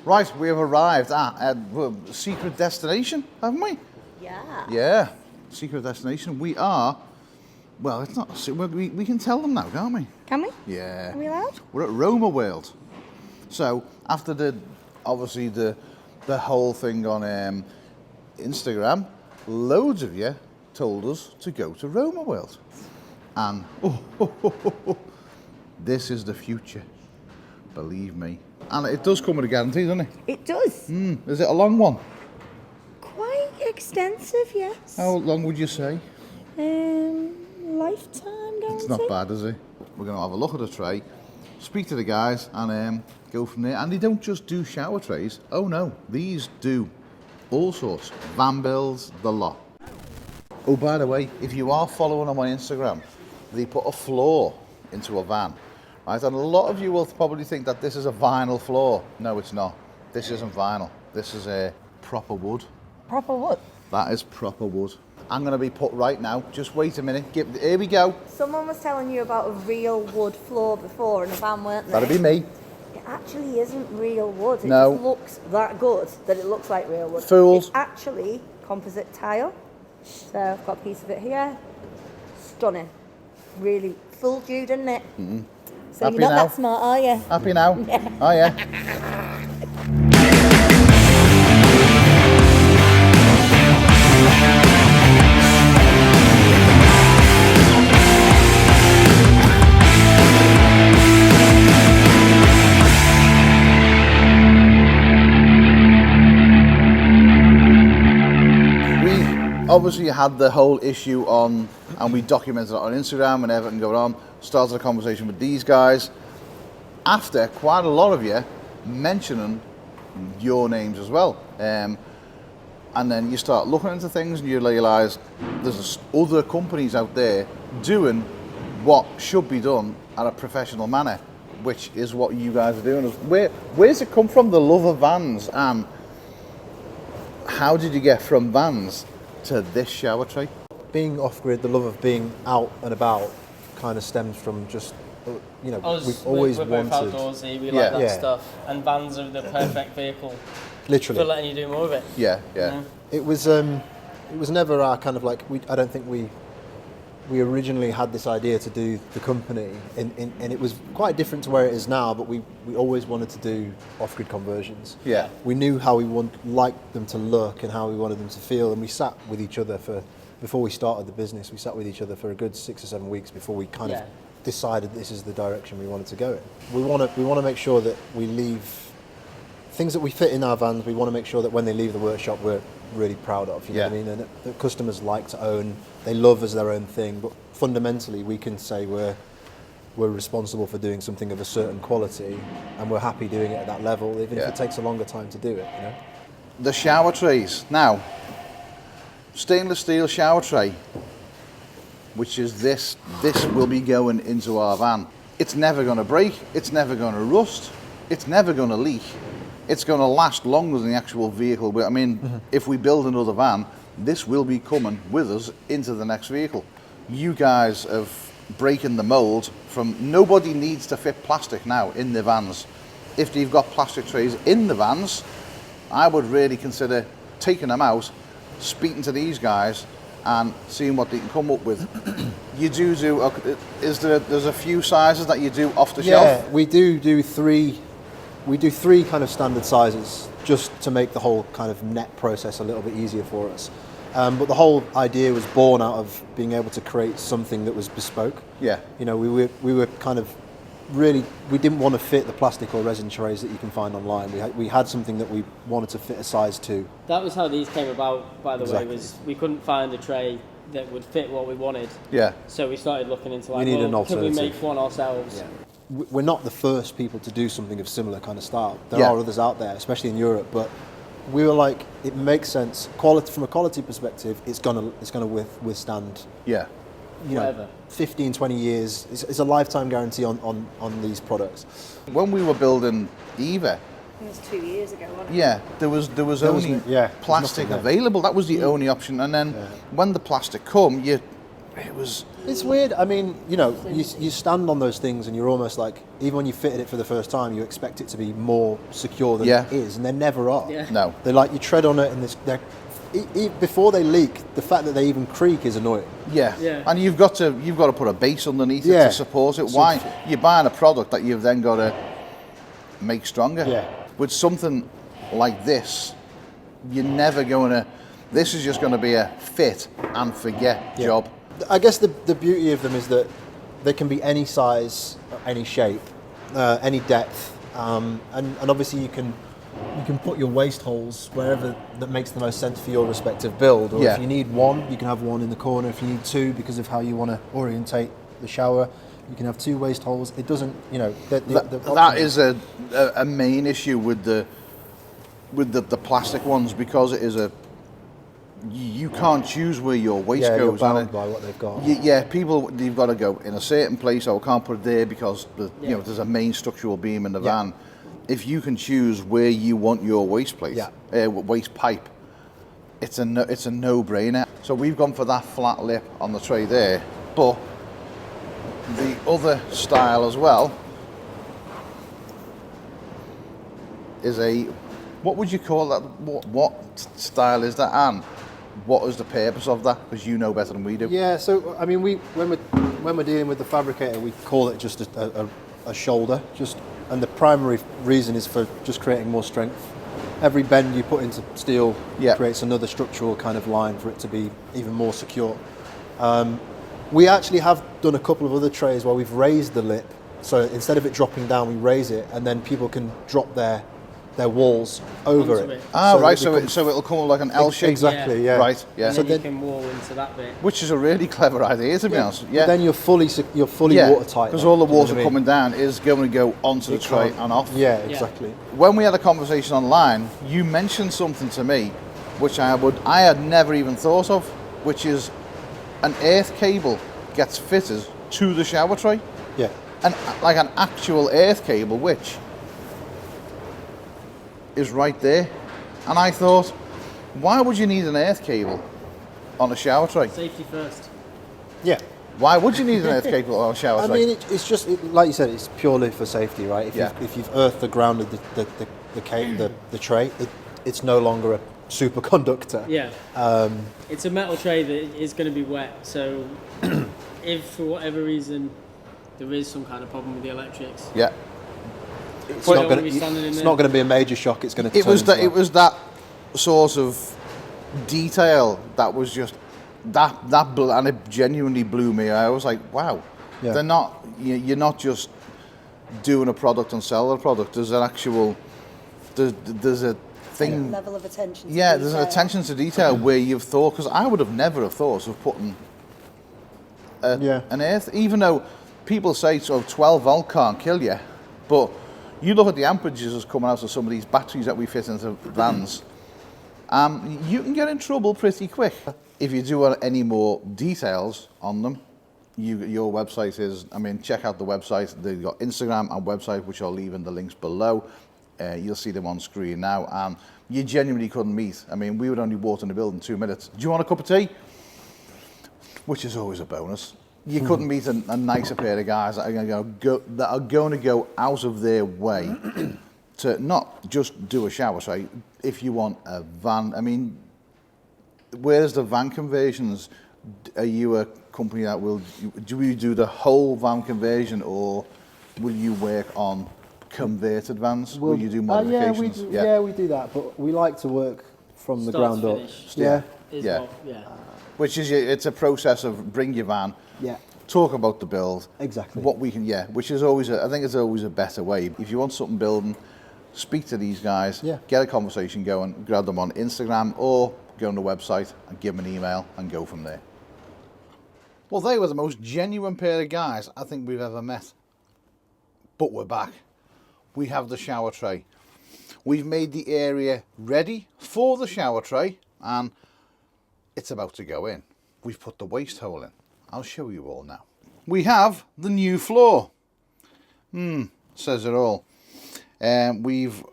Right, we have arrived at a secret destination, haven't we? Yeah. Yeah, secret destination. We are, well, it's not, we can tell them now, can't we? Can we? Yeah. Are we allowed? We're at Romerworld. So, after obviously the whole thing on Instagram, loads of you told us to go to Romerworld. And, this is the future, believe me. And it does come with a guarantee, doesn't it? It does. Is it a long one? Quite extensive, yes. How long would you say? Lifetime guarantee. It's not bad, is it? We're going to have a look at the tray, speak to the guys, and go from there. And they don't just do shower trays. Oh no, these do all sorts. Van builds, the lot. Oh, by the way, if you are following them on Instagram, they put a floor into a van. Right, and a lot of you will probably think that this is a vinyl floor. No, it's not. This isn't vinyl. This is a proper wood. Proper wood. That is proper wood. I'm going to be put right now. Just wait a minute. Here we go. Someone was telling you about a real wood floor before in a van, weren't they? That'll be me. It actually isn't real wood. It No. just looks that good that it looks like real wood. Fools. It's actually composite tile. So I've got a piece of it here. Stunning. Really fooled you, didn't it? Mm-hmm. So Happy you're not now? that smart, are you? Happy now? Yeah. Oh, yeah. We obviously had the whole issue on, and we documented it on Instagram and everything going on. Started a conversation with these guys after quite a lot of you mentioning your names as well. And then you start looking into things and you realise there's other companies out there doing what should be done at a professional manner, which is what you guys are doing. Where's it come from, the love of vans, and how did you get from vans to this shower tray? Being off-grid, the love of being out and about kind of stems from just, you know, we've always we're wanted... both outdoorsy, we Yeah. like that Yeah. stuff, and vans are the perfect vehicle Literally. for letting you do more of it. Yeah. It was never our kind of like, I don't think we originally had this idea to do the company, and it was quite different to where it is now, but we always wanted to do off-grid conversions. Yeah. We knew how we liked them to look and how we wanted them to feel, and we sat with each other before we started the business, we sat with each other for a good 6 or 7 weeks before we kind of decided this is the direction we wanted to go in. We want to make sure that we leave things that we fit in our vans. We want to make sure that when they leave the workshop, we're really proud of. You know what I mean? And that customers like to own. They love as their own thing. But fundamentally, we can say we're responsible for doing something of a certain quality, and we're happy doing it at that level, even if it takes a longer time to do it. You know? The shower trays now. Stainless steel shower tray, which is this will be going into our van. It's never going to break, it's never going to rust, it's never going to leak. It's going to last longer than the actual vehicle. I mean, if we build another van, this will be coming with us into the next vehicle. You guys have breaking the mold from nobody needs to fit plastic now in their vans. If you've got plastic trays in the vans, I would really consider taking them out, speaking to these guys and seeing what they can come up with. You do there's a few sizes that you do off the shelf? Yeah, we do three kind of standard sizes just to make the whole kind of net process a little bit easier for us. But the whole idea was born out of being able to create something that was bespoke. Yeah. You know, we were kind of really, we didn't want to fit the plastic or resin trays that you can find online. We had something that we wanted to fit a size to. That was how these came about, by the Exactly. way, was we couldn't find a tray that would fit what we wanted. Yeah. So we started looking into like, needed an can we alternative. make one ourselves? Yeah. We're not the first people to do something of similar kind of style. There are others out there, especially in Europe, but we were like, it makes sense. Quality, from a quality perspective, it's gonna withstand. Yeah. You know, 15, 20 years. It's a lifetime guarantee on these products. When we were building Eva, It was 2 years ago, wasn't it? yeah, there was only there's plastic nothing there. available. That was the only option. And then when the plastic come, you it was. It's weird. I mean, you know, you stand on those things and you're almost like, even when you fitted it for the first time, you expect it to be more secure than it is, and they never are. Yeah. No. They're like, you tread on it and before they leak, the fact that they even creak is annoying. Yeah. Yeah. And you've got to put a base underneath it Yeah. to support it. Why? You're buying a product that you've then got to make stronger. Yeah. With something like this, you're never going to. This is just going to be a fit and forget job. I guess the beauty of them is that they can be any size, any shape, any depth, and obviously you can put your waste holes wherever that makes the most sense for your respective build. Or if you need one, you can have one in the corner. If you need two, because of how you want to orientate the shower, you can have two waste holes. It doesn't, you know. That is a main issue with the plastic ones, because it is you can't choose where your waste goes. You're bound by what they've got. You've got to go in a certain place, or can't put it there because there's a main structural beam in the van. If you can choose where you want your waste plate, waste pipe, it's a no-brainer. So we've gone for that flat lip on the tray there, but the other style as well is what would you call that? What style is that, and what is the purpose of that? Because you know better than we do. Yeah, so I mean, when we're dealing with the fabricator, we call it just a shoulder, and the primary reason is for just creating more strength. Every bend you put into steel creates another structural kind of line for it to be even more secure. We actually have done a couple of other trays where we've raised the lip, so instead of it dropping down, we raise it, and then people can drop their walls over it. So it'll come like an L shape. Exactly, yeah. Right, yeah. And So then you can wall into that bit. which is a really clever idea, to be honest. Yeah. But then you're fully watertight. Because all the water coming down is going to go onto the tray and off. Yeah, exactly. When we had a conversation online, you mentioned something to me which I had never even thought of, which is an earth cable gets fitted to the shower tray. Yeah. And like an actual earth cable, which is right there. And I thought, why would you need an earth cable on a shower tray? Safety first. Yeah. Why would you need an earth cable on a shower tray? I mean, it's just like you said, it's purely for safety, right? If you've earthed the ground of the tray, it's no longer a superconductor. Yeah. It's a metal tray that is going to be wet, so if for whatever reason there is some kind of problem with the electrics, it's not going to be a major shock. It's going to. It was that sort of detail that was just that and it genuinely blew me. I was like, wow, they're not. You're not just doing a product and selling a product. There's an actual. There's a thing. Level of attention. There's an attention to detail where you've thought, because I would have never thought of putting an earth, even though people say 12 volt can't kill you, but you look at the amperages that's coming out of some of these batteries that we fit into vans, you can get in trouble pretty quick. If you do want any more details on them, your website is, check out the website. They've got Instagram and website, which I'll leave in the links below. You'll see them on screen now, and you genuinely couldn't meet. We would only walk in the building 2 minutes. Do you want a cup of tea? Which is always a bonus. You couldn't meet a nicer pair of guys that are going to go out of their way to not just do a shower tray. If you want a van, where's the van conversions? Are you a company that do you do the whole van conversion, or will you work on converted vans? Will you do modifications? We do that, but we like to work from the ground up. Which is, it's a process of bring your van, talk about the build, exactly what we can, which is always, I think it's always a better way. If you want something building, speak to these guys, get a conversation going, grab them on Instagram, or go on the website and give them an email and go from there. Well, they were the most genuine pair of guys I think we've ever met. But we're back. We have the shower tray. We've made the area ready for the shower tray, and it's about to go in. We've put the waste hole in. I'll show you all now. We have the new floor. Says it all. We've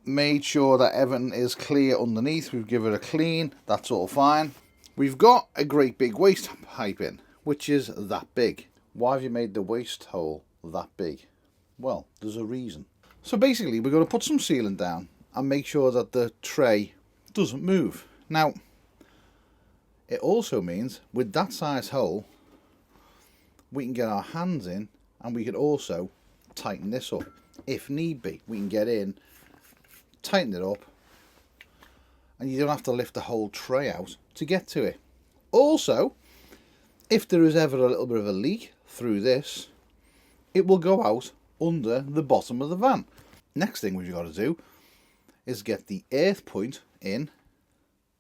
made sure that everything is clear underneath. We've given it a clean. That's all fine. We've got a great big waste pipe in, which is that big. Why have you made the waste hole that big? Well, there's a reason. So basically we're going to put some sealant down and make sure that the tray doesn't move. Now, it also means with that size hole, we can get our hands in and we can also tighten this up. If need be, we can get in, tighten it up, and you don't have to lift the whole tray out to get to it. Also, if there is ever a little bit of a leak through this, it will go out under the bottom of the van. Next thing we've got to do is get the earth point in,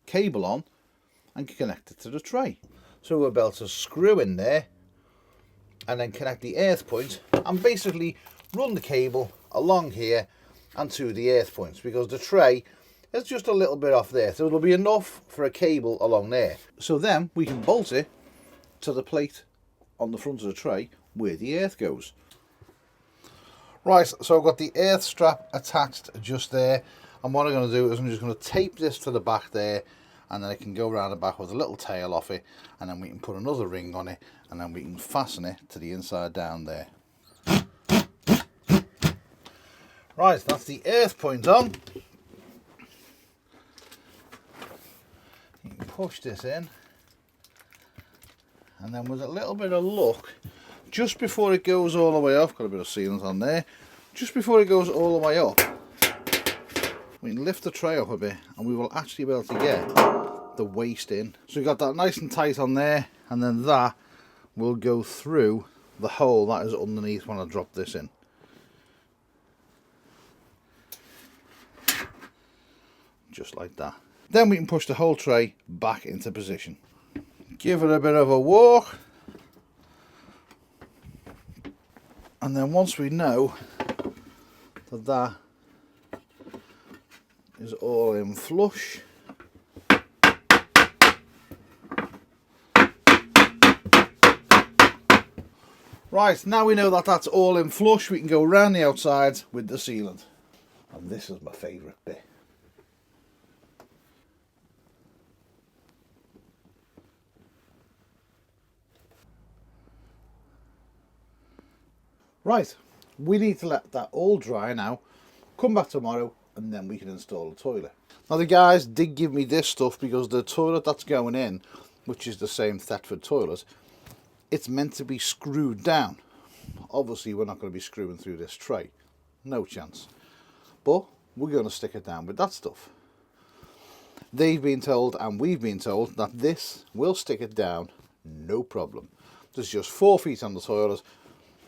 cable on, and connect it to the tray. So we're able to screw in there and then connect the earth point and basically run the cable along here and to the earth points, because the tray is just a little bit off there, so it'll be enough for a cable along there. So then we can bolt it to the plate on the front of the tray where the earth goes. Right, so I've got the earth strap attached just there, and what I'm going to do is I'm just going to tape this to the back there, and then I can go around the back with a little tail off it, and then we can put another ring on it, and then we can fasten it to the inside down there. Right, that's the earth point on. You can push this in, and then with a little bit of luck, just before it goes all the way off, got a bit of sealant on there, just before it goes all the way up, we can lift the tray up a bit and we will actually be able to get the waste in. So we've got that nice and tight on there, and then that will go through the hole that is underneath when I drop this in. Just like that. Then we can push the whole tray back into position. Give it a bit of a walk. And then once we know that that is all in flush, right, now we know that that's all in flush, we can go around the outside with the sealant. And this is my favourite bit. Right, we need to let that all dry now, come back tomorrow, and then we can install the toilet. Now the guys did give me this stuff because the toilet that's going in, which is the same Thetford toilet, it's meant to be screwed down. Obviously we're not going to be screwing through this tray, no chance. But we're going to stick it down with that stuff. They've been told and we've been told that this will stick it down, no problem. There's just 4 feet on the toilet,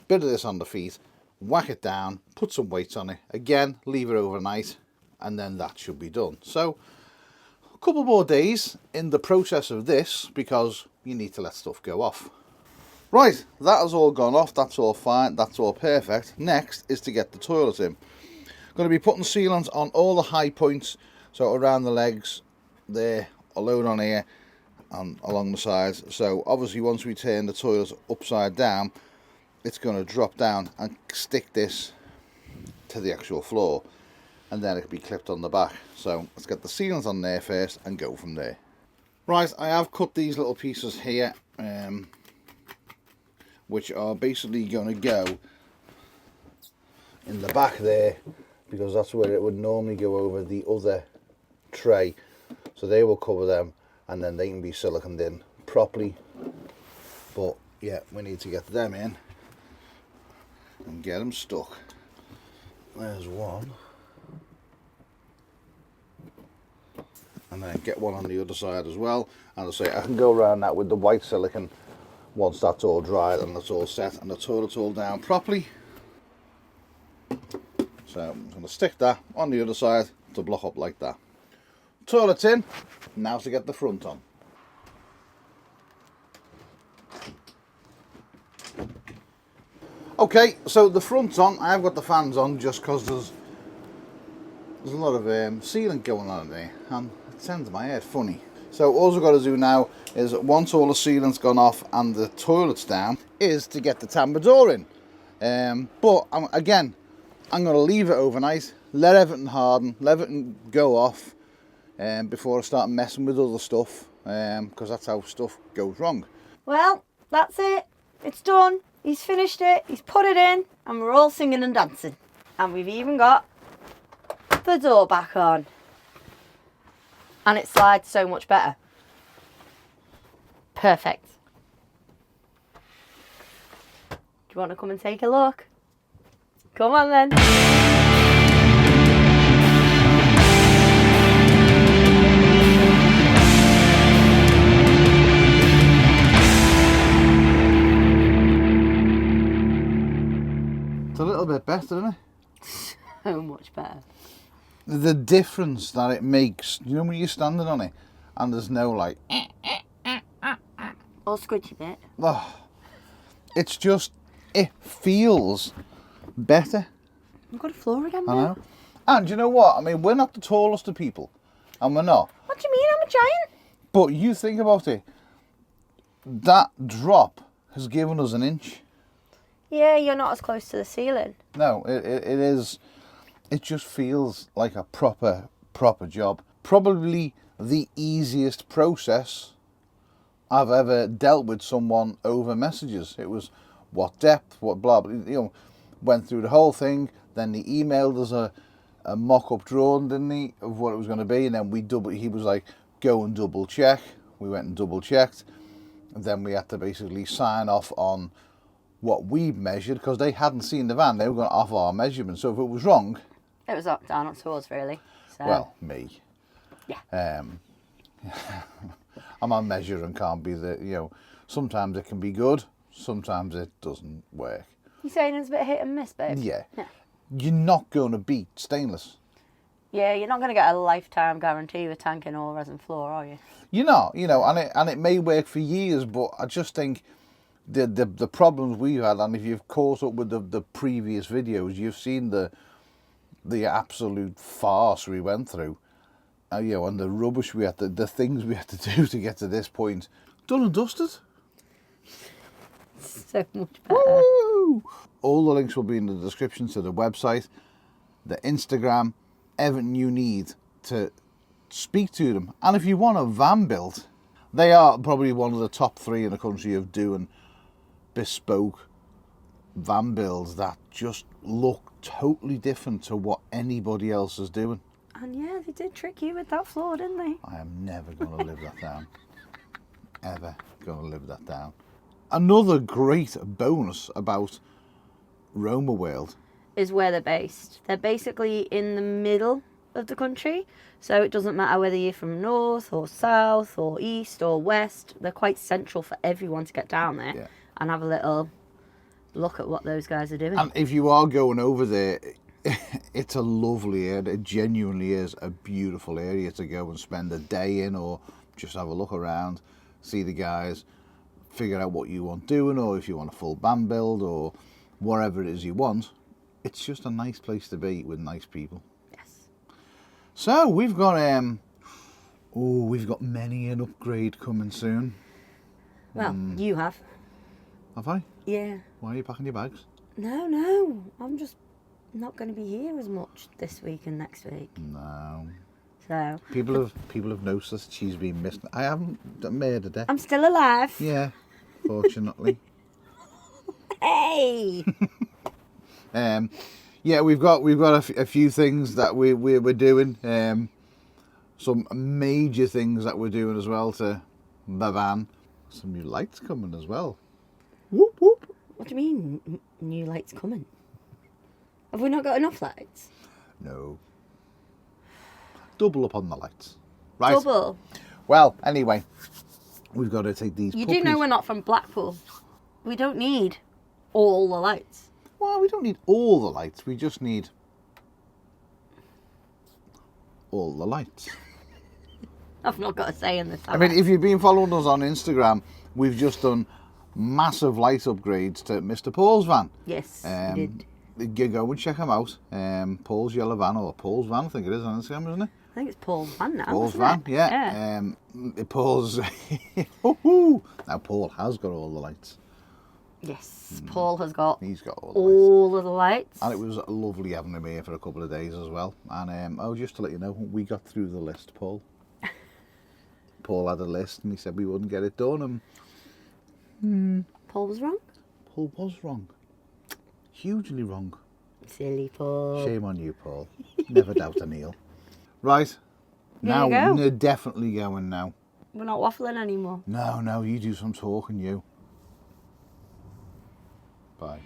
bit of this on the feet, whack it down, put some weights on it, again leave it overnight, and then that should be done. So a couple more days in the process of this, because you need to let stuff go off. Right, that has all gone off, that's all fine, that's all perfect. Next is to get the toilet in. Going to be putting sealant on all the high points, so around the legs there, a load on here and along the sides. So obviously once we turn the toilet upside down, it's going to drop down and stick this to the actual floor, and then it can be clipped on the back. So let's get the sealant on there first and go from there. Right, I have cut these little pieces here, which are basically going to go in the back there, because that's where it would normally go over the other tray. So they will cover them, and then they can be siliconed in properly. But yeah, we need to get them in and get them stuck. There's one, and then get one on the other side as well. And I say I can go around that with the white silicone once that's all dried and that's all set and the toilet's all down properly. So I'm going to stick that on the other side to block up like that. Toilet's in, now to get the front on. Okay, so the front's on. I have got the fans on just because there's a lot of sealant going on in there, and it sends my head funny. So all we've got to do now is, once all the sealant's gone off and the toilet's down, is to get the tambour door in. But again, I'm going to leave it overnight, let everything harden, let everything go off before I start messing with other stuff, because that's how stuff goes wrong. Well, That's it. It's done. He's finished it. He's put it in. And we're all singing and dancing. And we've even got the door back on. And it slides so much better. Perfect. Do you want to come and take a look? Come on then. It's a little bit better, isn't it? So much better. The difference that it makes, you know, when you're standing on it and there's no like, Or squidgy bit. oh, it's just, it feels better. I've got a floor again I now. know. And you know what? I mean, we're not the tallest of people, and we're not. What do you mean? I'm a giant. But you think about it, that drop has given us an inch. Yeah, you're not as close to the ceiling. No, it is, it just feels like a proper job. Probably the easiest process I've ever dealt with someone over messages. It was what depth, what blah, blah, you know, went through the whole thing. Then he emailed us a mock-up drawing, didn't he, of what it was going to be, and then he was like, go and double check. We went and double checked, and then we had to basically sign off on what we measured, because they hadn't seen the van. They were going to offer our measurements, so if it was wrong, It was up, down, up towards, really. So. well, me. Yeah. I'm a measure and can't be the, you know, sometimes it can be good, sometimes it doesn't work. You saying it's a bit hit and miss, babe? Yeah. You're not going to beat stainless. Yeah, you're not going to get a lifetime guarantee with tanking or resin floor, are you? You're not, you know, and it may work for years, but I just think the problems we've had, and if you've caught up with the previous videos, you've seen the absolute farce we went through, you know, and the rubbish we had to, the things we had to do to get to this point. Done and dusted. So much better. Woo! All the links will be in the description to the website, the Instagram, everything you need to speak to them. And if you want a van built, they are probably one of the top 3 in the country of doing bespoke van builds that just look totally different to what anybody else is doing. And yeah, they did trick you with that floor, didn't they? I am never going to live that down. Ever going to live that down. Another great bonus about Romerworld Is where they're based. They're basically in the middle of the country, so it doesn't matter whether you're from north or south or east or west. They're quite central for everyone to get down there and have a little look at what those guys are doing. And if you are going over there, it's a lovely area. It genuinely is a beautiful area to go and spend a day in, or just have a look around, see the guys, figure out what you want doing, or if you want a full van build or whatever it is you want. It's just a nice place to be with nice people. Yes. So we've got we've got many an upgrade coming soon. Well, you have. Have I? Yeah. Why are you packing your bags? No. I'm just not going to be here as much this week and next week. No. So. People have noticed that she's been missing. I haven't made a day. I'm still alive. Yeah, fortunately. Hey. Yeah, we've got a few things that we're doing. Some major things that we're doing as well to the van. Some new lights coming as well. Whoop whoop. What do you mean, new lights coming? Have we not got enough lights? No. Double up on the lights. Right. Double. Well, anyway, we've got to take these. You puppies. do know we're not from Blackpool. We don't need all the lights. Well, we don't need all the lights. We just need all the lights. I've not got a say in this. I mean, if you've been following us on Instagram, we've just done massive light upgrades to Mr. Paul's van. Yes, we did. You go and check him out. Paul's yellow van, or Paul's van, I think it is on Instagram, isn't it? I think it's Paul's van now. Paul's isn't van, it? yeah. Paul's. Now Paul has got all the lights. Yes, Paul has got. He's got all the lights. All of the lights. And it was lovely having him here for a couple of days as well. And just to let you know, we got through the list, Paul. Paul had a list, and he said we wouldn't get it done, and Paul was wrong. Paul was wrong. Hugely wrong. Silly Paul. Shame on you, Paul. Never doubt a Neil. Right. There Now, you go. we're definitely going now. We're not waffling anymore. No, you do some talking, you. Bye.